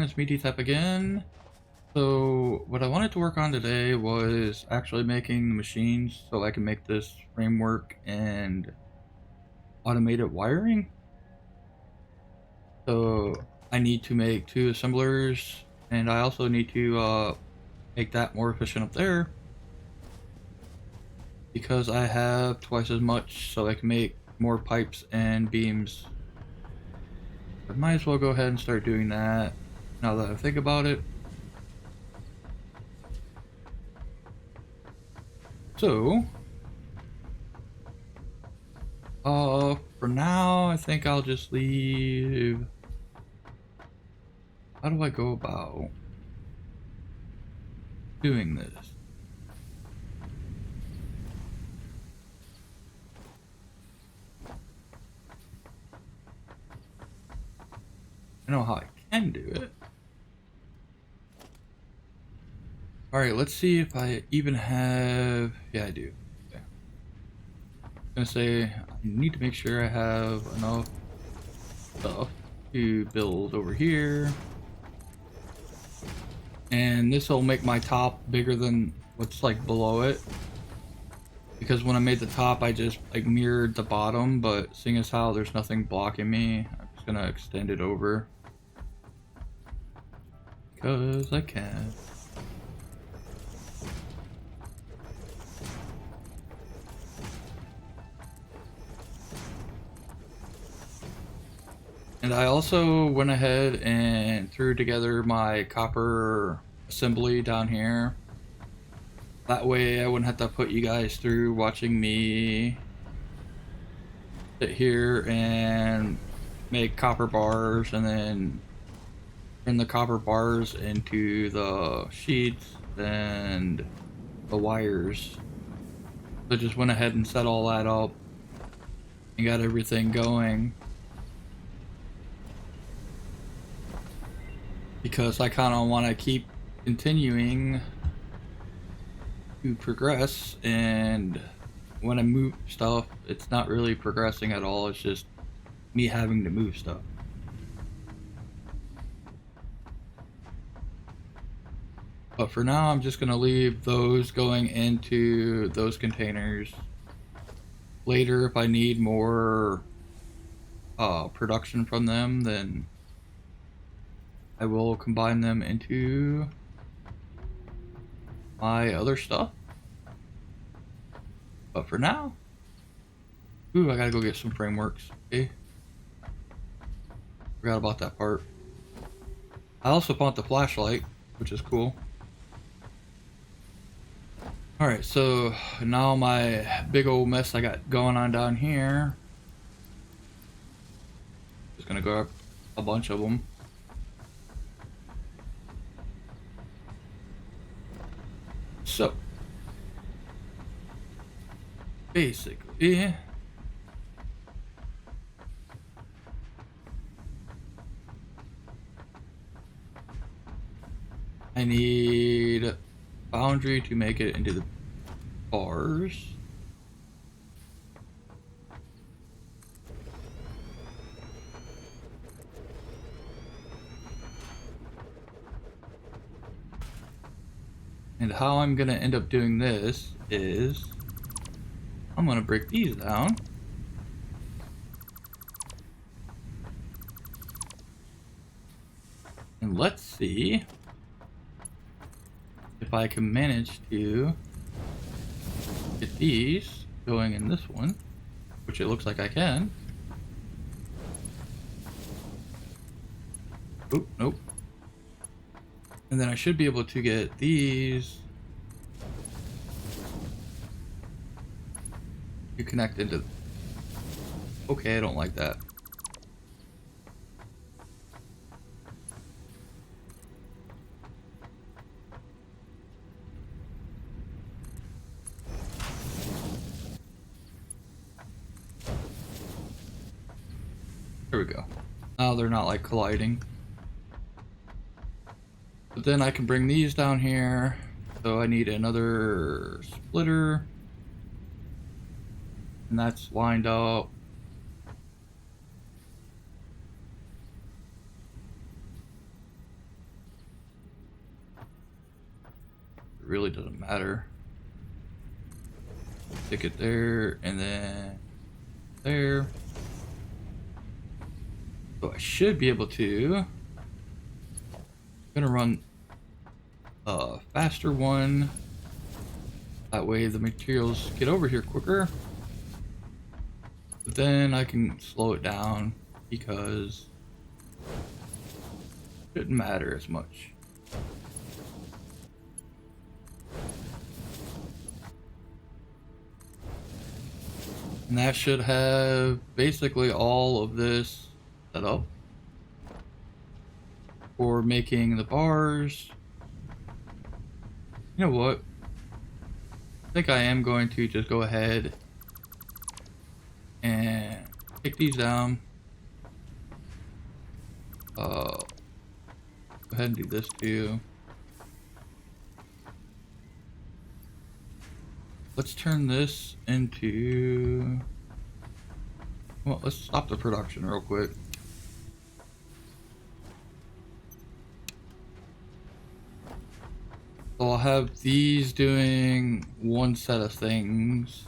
it's Meaty Tap again. So what I wanted to work on today was actually making the machines so I can make this framework and automated wiring. So I need to make 2 assemblers, and I also need to make that more efficient up there because I have twice as much, so I can make more pipes and beams. I might as well go ahead and start doing that now that I think about it. So, for now, I think I'll just leave. How do I go about doing this? I know how I can do it. Alright, let's see if I even have... Yeah, I do. Okay. I'm gonna say I need to make sure I have enough stuff to build over here. And this will make my top bigger than what's like below it. Because when I made the top, I just like mirrored the bottom, but seeing as how there's nothing blocking me, I'm just gonna extend it over. Because I can. And I also went ahead and threw together my copper assembly down here. That way I wouldn't have to put you guys through watching me sit here and make copper bars and then turn the copper bars into the sheets and the wires. So I just went ahead and set all that up and got everything going. Because I kind of want to keep continuing to progress, and when I move stuff, it's not really progressing at all, it's just me having to move stuff. But for now, I'm just going to leave those going into those containers. Later, if I need more production from them, then I will combine them into my other stuff. But for now, ooh, I gotta go get some frameworks. Okay. Forgot about that part. I also found the flashlight, which is cool. Alright, so now my big old mess I got going on down here. Just gonna grab a bunch of them. So, basically, I need boundary to make it into the bars. And how I'm gonna end up doing this is I'm gonna break these down. And let's see if I can manage to get these going in this one, which it looks like I can. Oh, nope. And then I should be able to get these to connect into... Okay, I don't like that. There we go. Now they're not like colliding. But then I can bring these down here. So I need another splitter. And that's lined up. really doesn't matter. Stick it there and then there. So I should be able to. I'm gonna run a faster one. That way the materials get over here quicker. But then I can slow it down because it shouldn't matter as much. And that should have basically all of this set up for making the bars. You know what? I think I am going to just go ahead and take these down. Go ahead and do this too. Let's turn this into... Well, let's stop the production real quick. So I'll have these doing one set of things,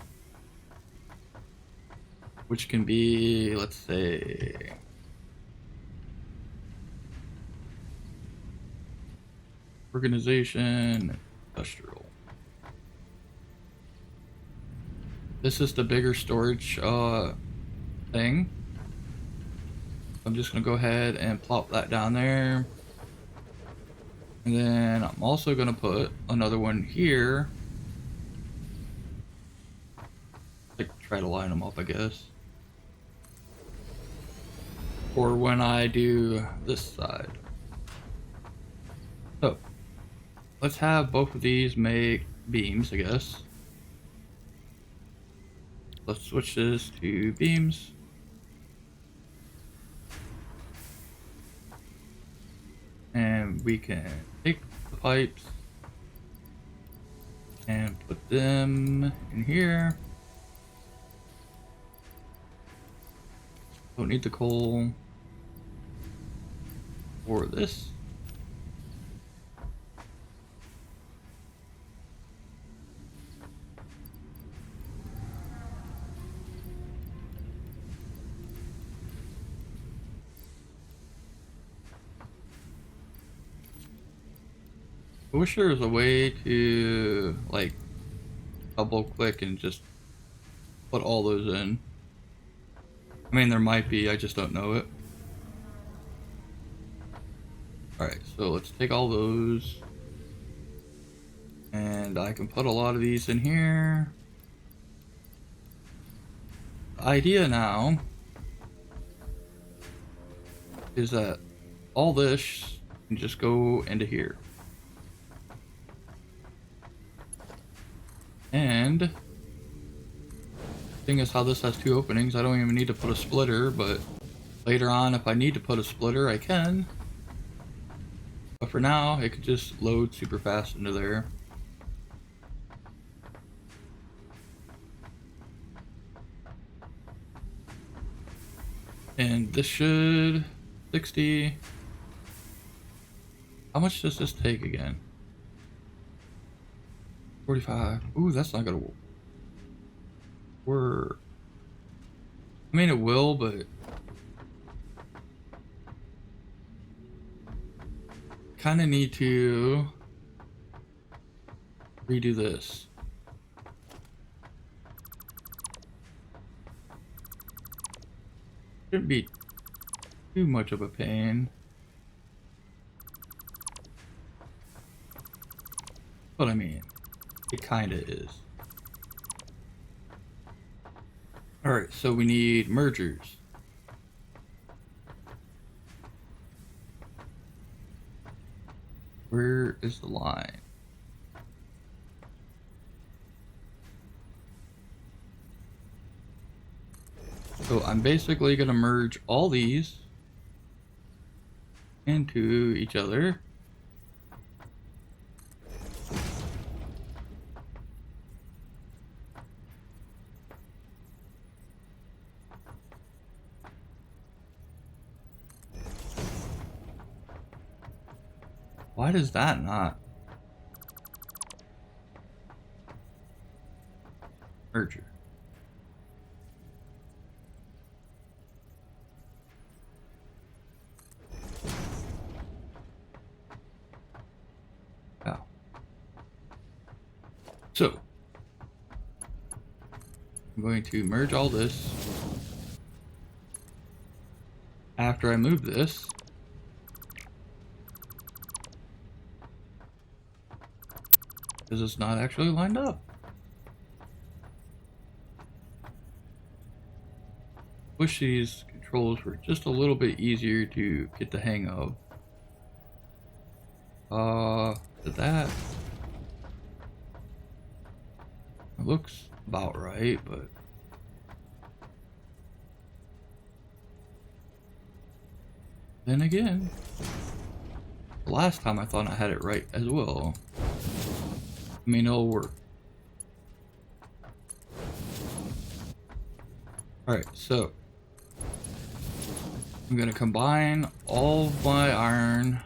which can be, let's say, organization, industrial. This is the bigger storage thing. I'm just gonna go ahead and plop that down there. And then I'm also gonna put another one here. Like try to line them up, I guess. Or when I do this side. So let's have both of these make beams, I guess. Let's switch this to beams. And we can take the pipes and put them in here. Don't need the coal for this. I wish there was a way to like double click and just put all those in. I mean, there might be, I just don't know it. Alright, so let's take all those. And I can put a lot of these in here. The idea now is that all this can just go into here. And thing is how this has two openings, I don't even need to put a splitter, but later on if I need to put a splitter I can. But for now it could just load super fast into there. And this should 60. How much does this take again? 45. Ooh, that's not gonna work. I mean, it will, but kind of need to redo this. Shouldn't be too much of a pain. But I mean, it kind of is. Alright, so we need mergers. Where is the line? So I'm basically going to merge all these into each other. Why does that not? merger. Wow. So I'm going to merge all this. After I move this, because it's not actually lined up. Wish these controls were just a little bit easier to get the hang of. Did that? It looks about right, but then again, the last time I thought I had it right as well. I mean, it'll work. Alright, so I'm gonna combine all of my iron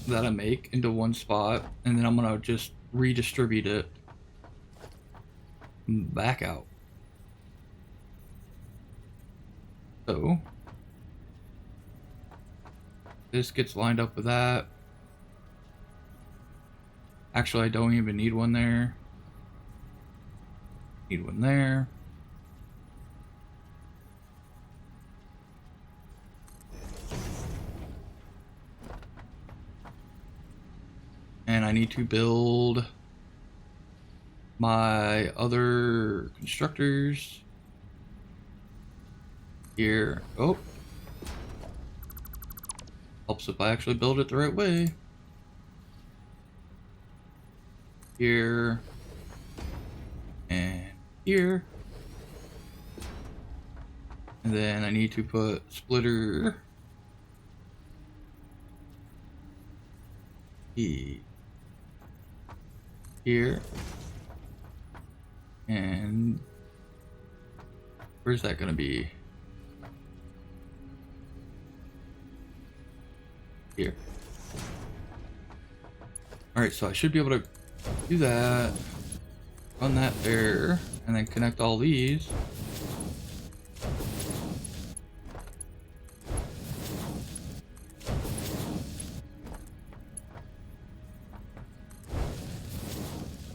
that I make into one spot, and then I'm gonna just redistribute it back out. So this gets lined up with that. Actually, I don't even need one there. Need one there. And I need to build my other constructors here. Oh, helps if I actually build it the right way. Here and here. And then I need to put splitter here. And where's that gonna be? Here. Alright, so I should be able to do that, run that there, and then connect all these.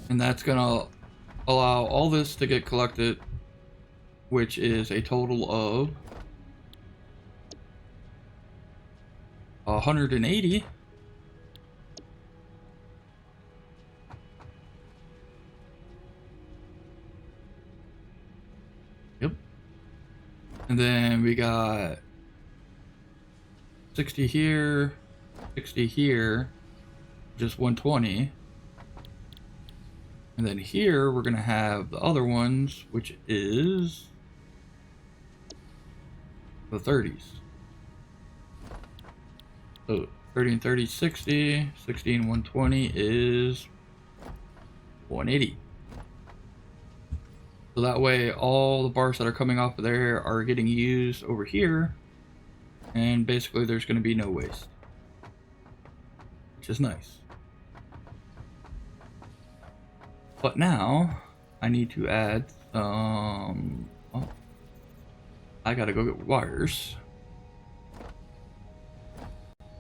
And that's gonna allow all this to get collected, which is a total of 180. Yep. And then we got 60 here, 60 here, just 120. And then here we're gonna have the other ones, which is the 30s. So 30 and 30, 60, 60 and 120 is 180. So that way all the bars that are coming off of there are getting used over here, and basically there's going to be no waste, which is nice. But now I need to add some, well, I gotta go get wires.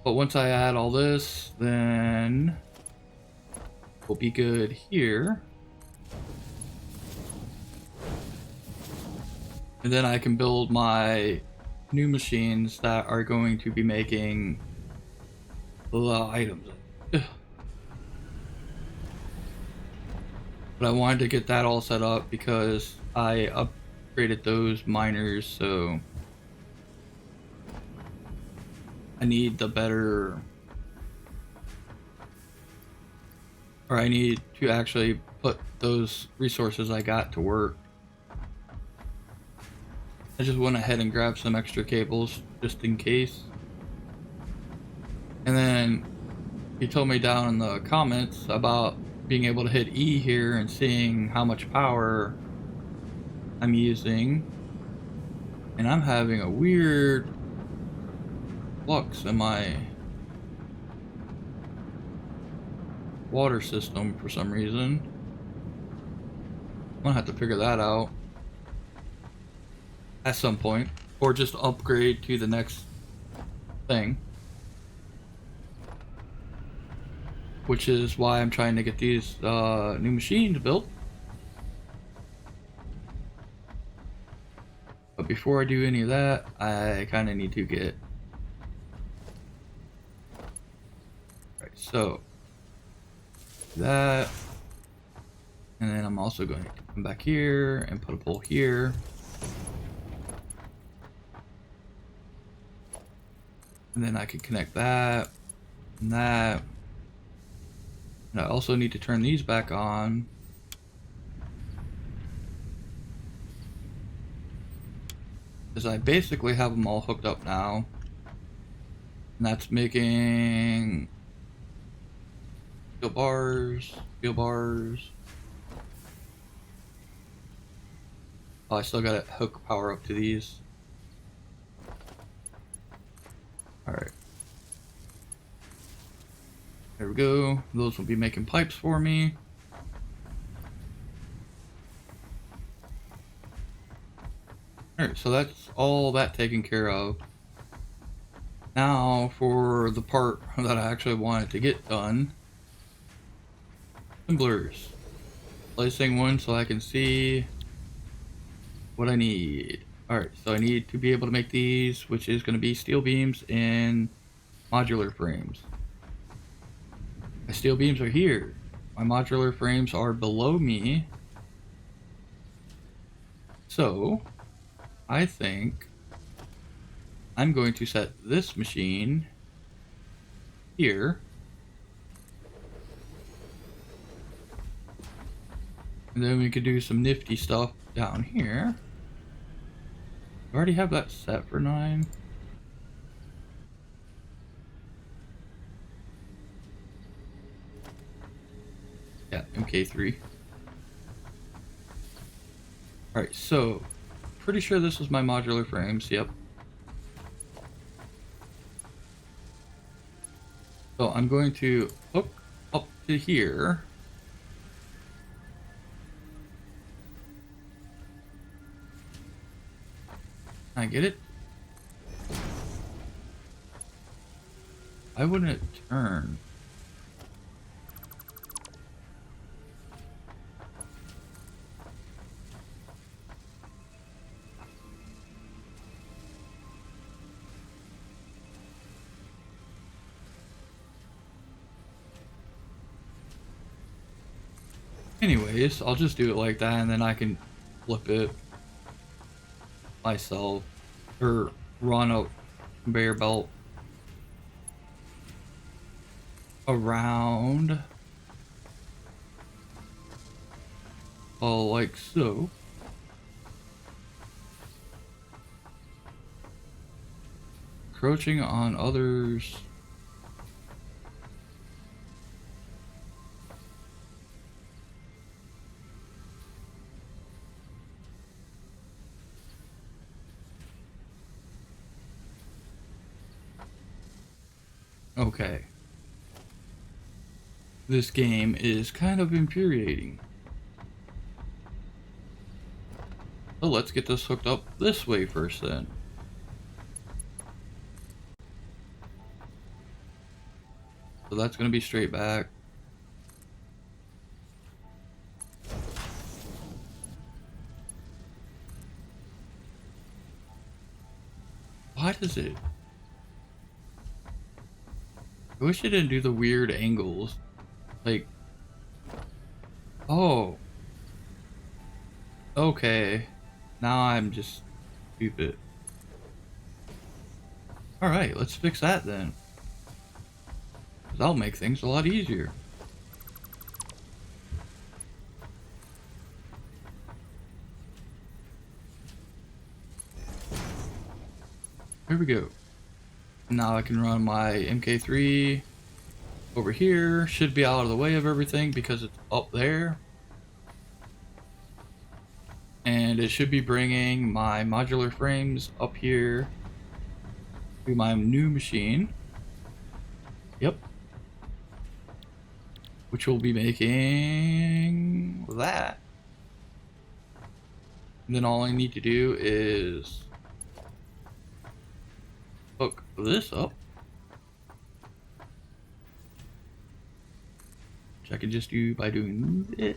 But once I add all this, then we'll be good here. And then I can build my new machines that are going to be making the items. But I wanted to get that all set up because I upgraded those miners, so I need the better, or I need to actually put those resources I got to work. I just went ahead and grabbed some extra cables just in case. And then he told me down in the comments about being able to hit E here and seeing how much power I'm using. And I'm having a weird flux in my water system for some reason. I'm gonna have to figure that out at some point, or just upgrade to the next thing, which is why I'm trying to get these new machines built. But before I do any of that, I kind of need to get... Right, so that, and then I'm also going to come back here and put a pole here. And then I can connect that and that. And I also need to turn these back on. Because I basically have them all hooked up now. And that's making steel bars, steel bars. Oh, I still gotta hook power up to these. Alright. There we go. Those will be making pipes for me. Alright, so that's all that taken care of. Now for the part that I actually wanted to get done. Assemblers. Placing one so I can see what I need. Alright, so I need to be able to make these, which is going to be steel beams and modular frames. My steel beams are here. My modular frames are below me. So, I think I'm going to set this machine here. And then we could do some nifty stuff down here. I already have that set for 9. Yeah, MK3. Alright, so pretty sure this is my modular frames, yep. So I'm going to hook up to here. Can I get it? Why wouldn't it turn? Anyways, I'll just do it like that and then I can flip it myself or run a conveyor belt around like so. Encroaching on others. Okay. This game is kind of infuriating. So let's get this hooked up this way first then. So that's going to be straight back. Why does it? I wish it didn't do the weird angles. Like, oh. Okay. Now I'm just stupid. Alright, let's fix that then. 'Cause that'll make things a lot easier. There we go. Now I can run my MK3 over here. Should be out of the way of everything because it's up there. And it should be bringing my modular frames up here to my new machine. Yep. which will be making that. And then all I need to do is hook this up, which I can just do by doing this.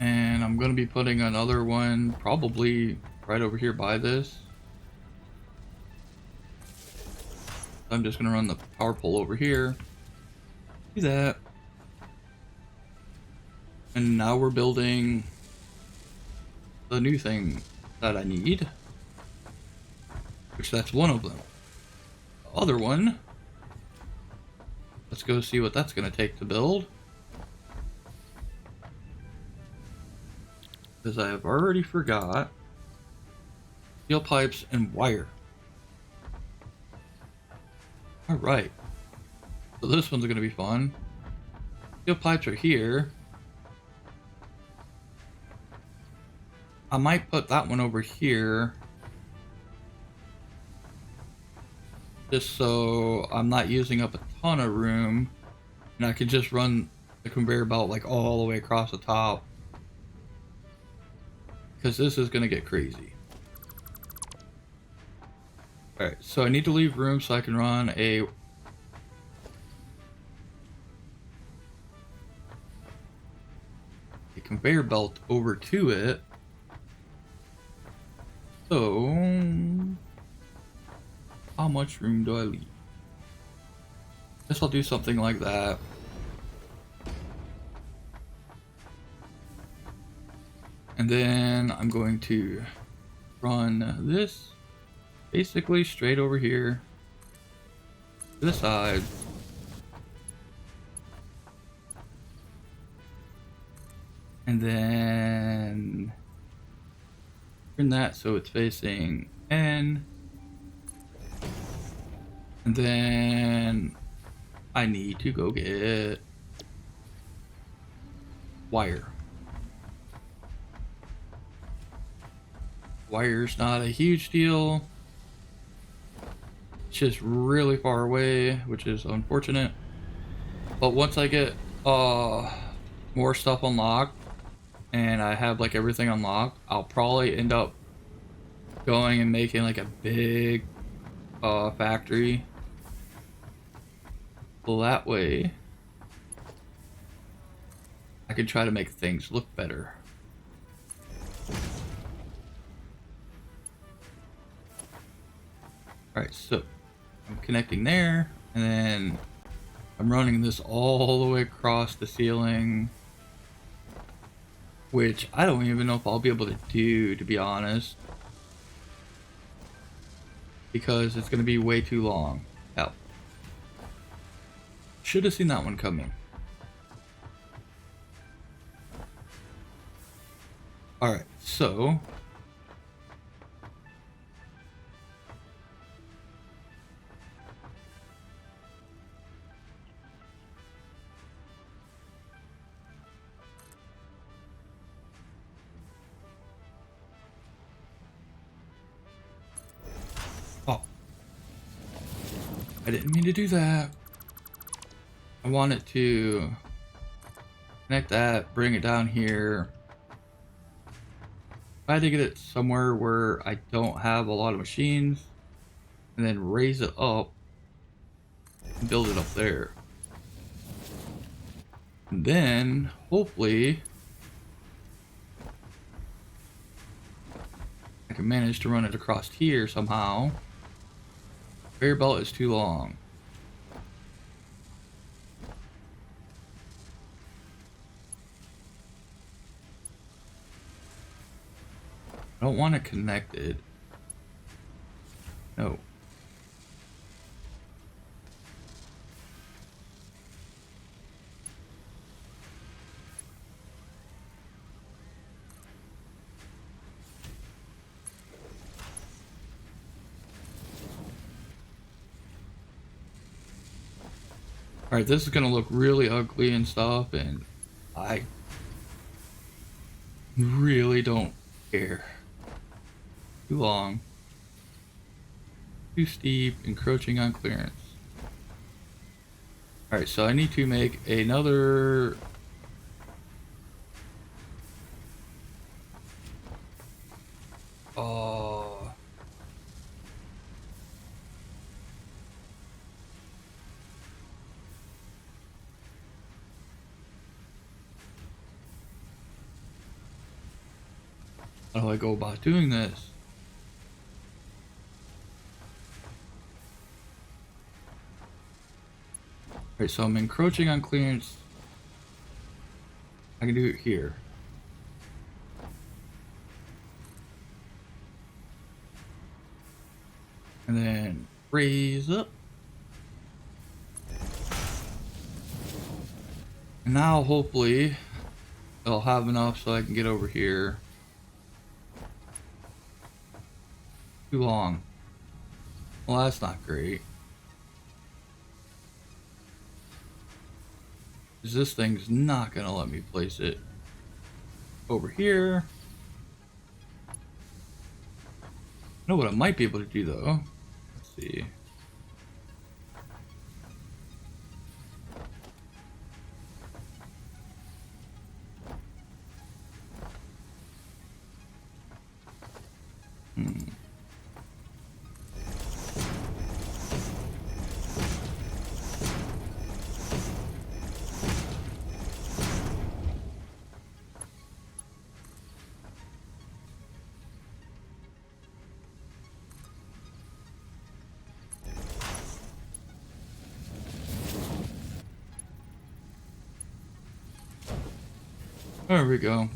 And I'm going to be putting another one probably right over here by this. I'm just going to run the power pole over here. Do that. And now we're building the new thing that I need, which that's one of them. The other one, let's go see what that's going to take to build. Because I have already forgot steel pipes and wire. Alright. So this one's going to be fun. Steel pipes are here. I might put that one over here. Just so I'm not using up a ton of room. And I can just run the conveyor belt like all the way across the top. Because this is going to get crazy. Alright, so I need to leave room so I can run a conveyor belt over to it. So, how much room do I leave? Guess I'll do something like that. And then I'm going to run this basically straight over here to the side. And then turn that so it's facing N. And then I need to go get wire. Wire's not a huge deal. It's just really far away, which is unfortunate. But once I get more stuff unlocked and I have like everything unlocked, I'll probably end up going and making like a big factory. So that way I can try to make things look better. Alright, so I'm connecting there, and then I'm running this all the way across the ceiling, which I don't even know if I'll be able to do, to be honest, because it's going to be way too long. Hell, should have seen that one coming. Alright, so I didn't mean to do that. I wanted to connect that, bring it down here. I had to get it somewhere where I don't have a lot of machines, and then raise it up and build it up there. And then hopefully I can manage to run it across here somehow. Conveyor belt is too long. I don't want it connected. No. Alright, this is gonna look really ugly and stuff, and I really don't care. Too long. Too steep, encroaching on clearance. Alright, so I need to make another... Oh... How do I go about doing this? Alright, so I'm encroaching on clearance. I can do it here. And then raise up. And now hopefully I'll have enough so I can get over here. Too long. Well, that's not great. Because this thing's not gonna let me place it over here. I know what I might be able to do though. Let's see. There we go.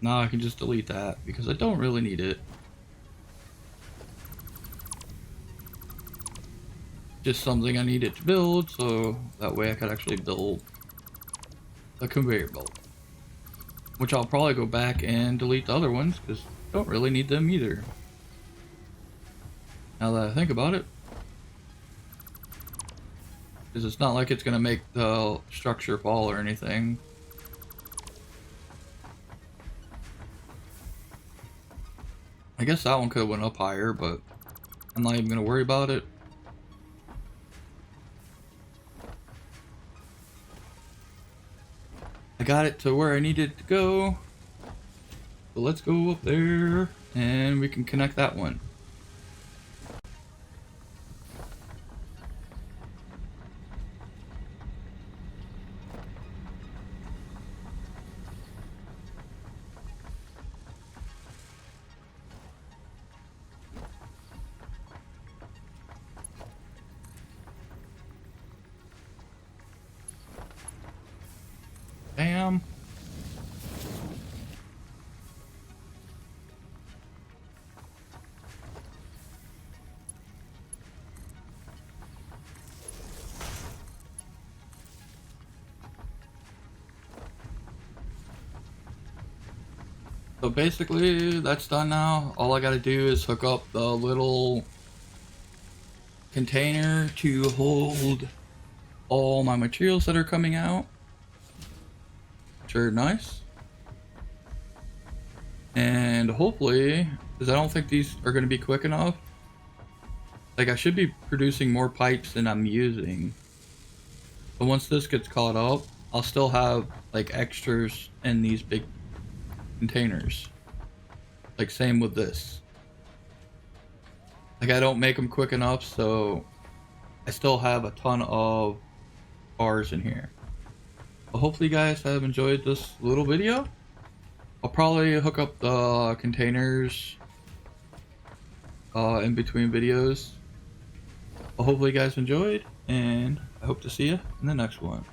Now I can just delete that because I don't really need it. Just something I needed to build, so that way I could actually build a conveyor belt. Which I'll probably go back and delete the other ones because I don't really need them either. Now that I think about it. Because it's not like it's going to make the structure fall or anything. I guess that one could have went up higher, but I'm not even going to worry about it. I got it to where I needed to go. So let's go up there and we can connect that one. Bam. So basically that's done now. All I gotta do is hook up the little container to hold all my materials that are coming out. Sure, nice. And hopefully, because I don't think these are going to be quick enough. Like I should be producing more pipes than I'm using. But once this gets caught up, I'll still have like extras in these big containers. Like same with this. Like I don't make them quick enough, so I still have a ton of bars in here. Well, hopefully you guys have enjoyed this little video. I'll probably hook up the containers in between videos. Well, hopefully you guys enjoyed, and I hope to see you in the next one.